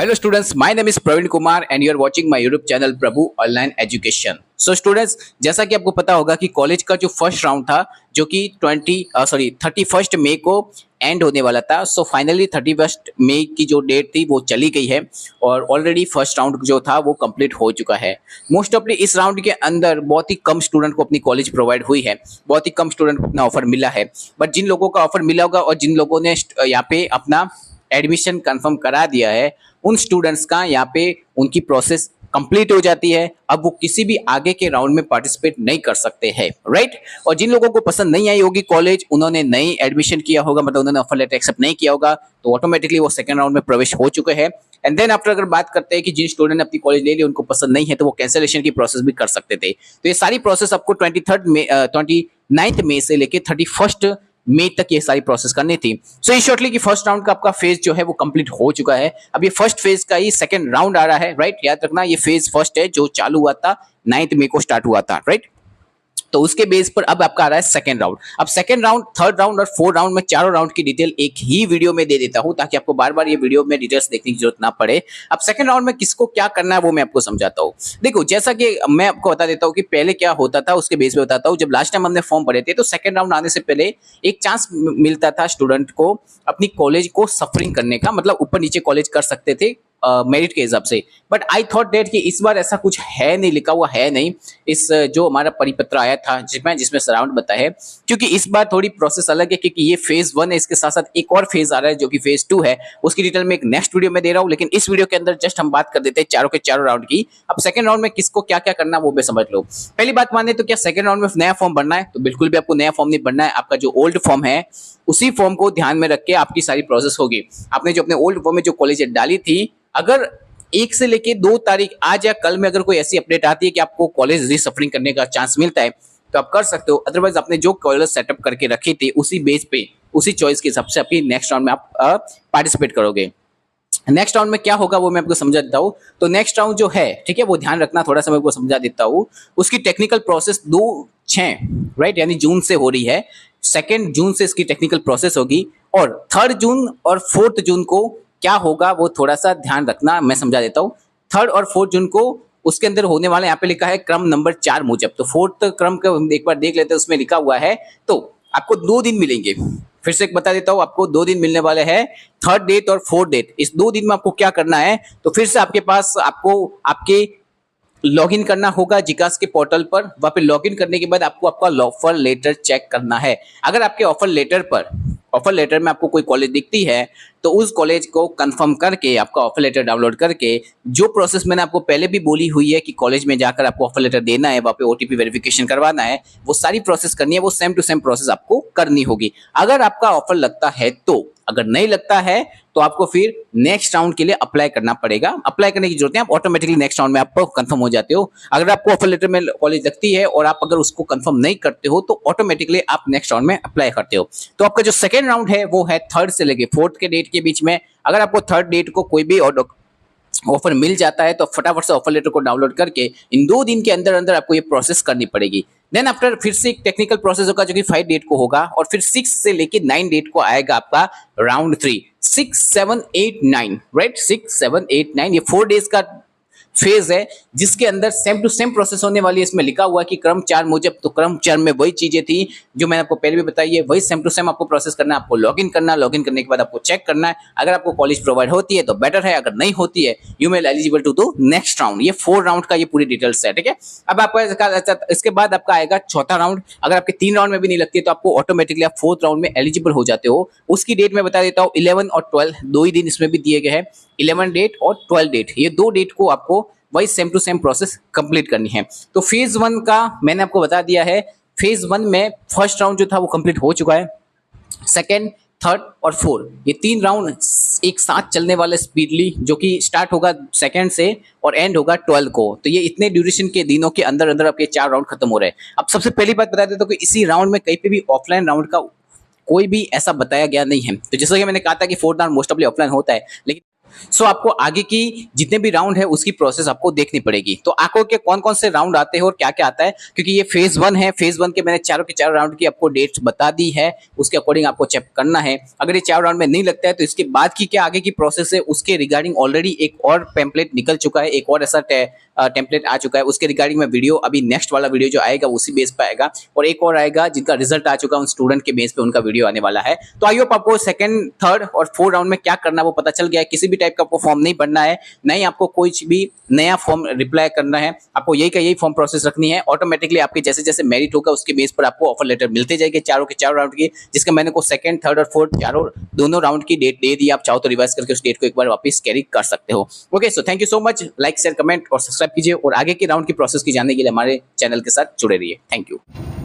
Hello students, my name is Praveen Kumar and you are watching my YouTube channel Prabhu Online Education. So students, जैसा कि आपको पता होगा कि college का जो फर्स्ट राउंड था जो कि 31 मई को एंड होने वाला था। सो फाइनली 31 मई की जो डेट थी वो चली गई है और ऑलरेडी फर्स्ट राउंड जो था वो कंप्लीट हो चुका है। मोस्ट ऑफली इस राउंड के अंदर बहुत ही कम स्टूडेंट को अपनी कॉलेज प्रोवाइड हुई है, बहुत ही कम स्टूडेंट को अपना ऑफर मिला है। बट जिन लोगों का ऑफर मिला होगा और जिन लोगों ने यहाँ पे अपना एडमिशन कंफर्म करा दिया है, उन स्टूडेंट्स का यहाँ पे उनकी प्रोसेस कंप्लीट हो जाती है। अब वो किसी भी आगे के राउंड में पार्टिसिपेट नहीं कर सकते हैं, राइट। और जिन लोगों को पसंद नहीं आई होगी कॉलेज, उन्होंने नई एडमिशन किया होगा, मतलब उन्होंने ऑफर लेटर एक्सेप्ट नहीं किया होगा, तो ऑटोमेटिकली वो सेकंड राउंड में प्रवेश हो चुके हैं। एंड देन आफ्टर अगर बात करते हैं कि जिन स्टूडेंट ने अपनी कॉलेज ले ली उनको पसंद नहीं है, तो वो कैंसिलेशन की प्रोसेस भी कर सकते थे। तो ये सारी प्रोसेस आपको 29 मई से लेके 31 मई तक ये सारी प्रोसेस करनी थी। सो शॉर्टली कि फर्स्ट राउंड का आपका फेज जो है वो कंप्लीट हो चुका है। अब ये फर्स्ट फेज का ही सेकंड राउंड आ रहा है, राइट। याद रखना ये फेज फर्स्ट है जो चालू हुआ था 9 मई को स्टार्ट हुआ था, राइट। तो उसके बेस पर अब आपका आ रहा है सेकंड राउंड। अब सेकंड राउंड, थर्ड राउंड और फोर्थ राउंड में चारों राउंड की डिटेल एक ही वीडियो में दे देता हूं ताकि आपको बार बार ये वीडियो में डिटेल्स देखने की जरूरत ना पड़े। अब सेकंड राउंड में किसको क्या करना है वो मैं आपको समझाता हूं। देखो, जैसा कि मैं आपको बता देता हूं कि पहले क्या होता था, उसके बेस पे बताता हूं। जब लास्ट टाइम हमने फॉर्म भरे थे तो सेकंड राउंड आने से पहले एक चांस मिलता था स्टूडेंट को अपनी कॉलेज को सफरिंग करने का, मतलब ऊपर नीचे कॉलेज कर सकते थे मेरिट के हिसाब से। बट आई थॉट डेट कि इस बार ऐसा कुछ है नहीं, लिखा हुआ है नहीं इस जो हमारा परिपत्र आया था जिसमें सराउंड बताया है, क्योंकि इस बार थोड़ी प्रोसेस अलग है। क्योंकि ये फेज 1 है, इसके साथ साथ एक और फेज आ रहा है जो कि फेज 2 है। उसकी डिटेल में एक नेक्स्ट वीडियो में दे रहा हूं, लेकिन इस वीडियो के अंदर जस्ट हम बात कर देते हैं चारों के चारों राउंड की। अब सेकंड राउंड में किसको क्या क्या करना वो भी समझ लो। पहली बात माने तो क्या सेकंड राउंड में नया फॉर्म भरना है? तो बिल्कुल भी आपको नया फॉर्म नहीं भरना है। आपका जो ओल्ड फॉर्म है उसी फॉर्म को ध्यान में रख के आपकी सारी प्रोसेस होगी। आपने जो अपने ओल्ड फॉर्म में जो कॉलेज डाली थी, अगर 1 से लेके 2 तारीख आज या कल में अगर कोई ऐसी अपडेट आती है कि आपको कॉलेज रीसफरिंग करने का चांस मिलता है तो आप कर सकते हो। अदरवाइज आपने जो कॉलेज सेटअप करके रखी थी उसी बेस पे, उसी चॉइस के हिसाब से आपकी नेक्स्ट राउंड में आप पार्टिसिपेट करोगे। नेक्स्ट राउंड में क्या होगा वो मैं आपको समझा देता हूँ। तो नेक्स्ट राउंड जो है, ठीक है, वो ध्यान रखना, थोड़ा सा मैं आपको समझा देता हूँ। उसकी टेक्निकल प्रोसेस 2/6 राइट यानी जून से हो रही है। 2 जून से इसकी टेक्निकल प्रोसेस होगी और 3 जून और 4 जून को क्या होगा वो थोड़ा सा ध्यान रखना, मैं समझा देता हूँ। 3 और 4 जून को उसके अंदर होने वाला, यहाँ पे लिखा है क्रम नंबर 4 मुजब। तो 4th क्रम का एक बार देख लेते हैं, उसमें लिखा हुआ है। तो आपको 2 दिन मिलेंगे, फिर से एक बता देता हूँ, आपको 2 दिन मिलने वाले हैं, 3rd डेट और 4th डेट। इस 2 दिन में आपको क्या करना है, तो फिर से आपके पास आपको आपके लॉगिन करना होगा जिकास के पोर्टल पर। वहां पे लॉगिन करने के बाद आपको आपका ऑफर लेटर चेक करना है। अगर आपके ऑफर लेटर में आपको कोई कॉलेज दिखती है तो उस कॉलेज को कंफर्म करके आपका ऑफर लेटर डाउनलोड करके, जो प्रोसेस मैंने आपको पहले भी बोली हुई है कि कॉलेज में जाकर आपको ऑफर लेटर देना है, वहाँ पे ओटीपी वेरिफिकेशन करवाना है, वो सारी प्रोसेस करनी है। वो सेम टू सेम प्रोसेस आपको करनी होगी अगर आपका ऑफर लगता है तो। अगर नहीं लगता है तो आपको फिर नेक्स्ट राउंड के लिए अप्लाई करना पड़ेगा। अप्लाई करने की जरूरत है, आप ऑटोमेटिकली नेक्स्ट राउंड में आप कंफर्म हो जाते हो। अगर आपको ऑफर लेटर में कॉलेज लगती है और आप अगर उसको कंफर्म नहीं करते हो तो ऑटोमेटिकली आप नेक्स्ट राउंड में अप्लाई करते हो। तो आपका जो सेकंड राउंड है वो है 3rd से लेके 4th के डेट के बीच में। अगर आपको 3rd डेट को कोई भी ऑफर मिल जाता है तो फटाफट से ऑफर लेटर को डाउनलोड करके इन 2 दिन के अंदर अंदर आपको ये प्रोसेस करनी पड़ेगी। देन आफ्टर फिर से एक टेक्निकल प्रोसेस होगा जो कि 5 डेट को होगा और फिर 6 से लेके 9 डेट को आएगा आपका राउंड 3। 6, 7, 8, 9 राइट, 6, 7, 8, 9 ये 4 डेज का फेज है जिसके अंदर सेम टू सेम प्रोसेस होने वाली है। इसमें लिखा हुआ है कि क्रम 4 मुजब, तो क्रम 4 में वही चीजें थी जो मैंने आपको पहले भी बताई है, वही सेम टू सेम आपको प्रोसेस करना है। आपको लॉगिन करना, लॉगिन करने के बाद आपको चेक करना है। अगर आपको कॉलेज प्रोवाइड होती है तो बेटर है, अगर नहीं होती है यू मे एलिजिबल टू दो नेक्स्ट राउंड। ये 4 राउंड का ये पूरी डिटेल्स है, ठीक है। अब आपका इसके बाद आपका आएगा चौथा राउंड। अगर आपके 3 राउंड में भी नहीं लगती है तो आपको ऑटोमेटिकली आप 4th राउंड में एलिजिबल हो जाते हो। उसकी डेट मैं बता देता हूँ, 11 और 12 2 ही दिन इसमें भी दिए गए हैं। 11 डेट और 12 डेट, ये 2 डेट को आपको वही same to same process complete करनी है। तो फेज 1 का मैंने आपको बता दिया है। फेज 1 में फर्स्ट राउंड जो था वो कंप्लीट हो चुका है। 2nd, 3rd और 4th ये 3 राउंड एक साथ चलने वाले स्पीडली, जो कि स्टार्ट होगा 2nd से और एंड होगा 12 को। तो ये इतने ड्यूरेशन के दिनों के अंदर अंदर आपके 4 राउंड खत्म हो रहे हैं। अब सबसे पहली बात बता देता हूँ कि इसी राउंड में कहीं पे भी ऑफलाइन राउंड का कोई भी ऐसा बताया गया नहीं है। तो जैसा कि मैंने कहा था कि 4th राउंड मोस्ट ऑफली ऑफलाइन होता है, लेकिन सो आपको आगे की जितने भी राउंड है उसकी प्रोसेस आपको देखनी पड़ेगी। तो आंखों के कौन कौन से राउंड आते हैं और क्या क्या आता है, क्योंकि ये फेज 1 है। फेज 1 के मैंने चारों के चारों राउंड की आपको डेट्स बता दी है, उसके अकॉर्डिंग आपको चेक करना है। अगर ये चार राउंड में नहीं लगता है तो इसके बाद की क्या आगे की प्रोसेस है उसके रिगार्डिंग ऑलरेडी एक और पेम्पलेट निकल चुका है, एक और ऐसा टेम्पलेट आ चुका है। उसके रिगार्डिंग में वीडियो अभी नेक्स्ट वाला वीडियो जो आएगा उसी बेस पे आएगा, और एक और आएगा जिनका रिजल्ट आ चुका है उन स्टूडेंट के बेस पे उनका वीडियो आने वाला है। तो आई होप आपको सेकंड, थर्ड और फोर्थ राउंड में क्या करना है वो पता चल गया है। किसी भी टाइप का आपको फॉर्म नहीं भरना है, नहीं आपको कोई भी नया फॉर्म रिप्लाई करना है, आपको यही का यही फॉर्म प्रोसेस रखनी है। ऑटोमेटिकली आपके जैसे जैसे मेरिट होगा उसके बेस पर आपको ऑफर लेटर मिलते जाएंगे चारों के चारों राउंड की, जिसका मैंने को सेकंड, थर्ड और फोर्थ चारों दोनों राउंड की डेट दे दी। आप चाहो तो रिवाइज करके उस डेट को एक बार वापस कैरी कर सकते हो। Okay, so thank you so much. Like share comment और सब्सक्राइब कीजिए, और आगे की राउंड की प्रोसेस की जानने के लिए हमारे चैनल के साथ जुड़े रहिए। Thank you.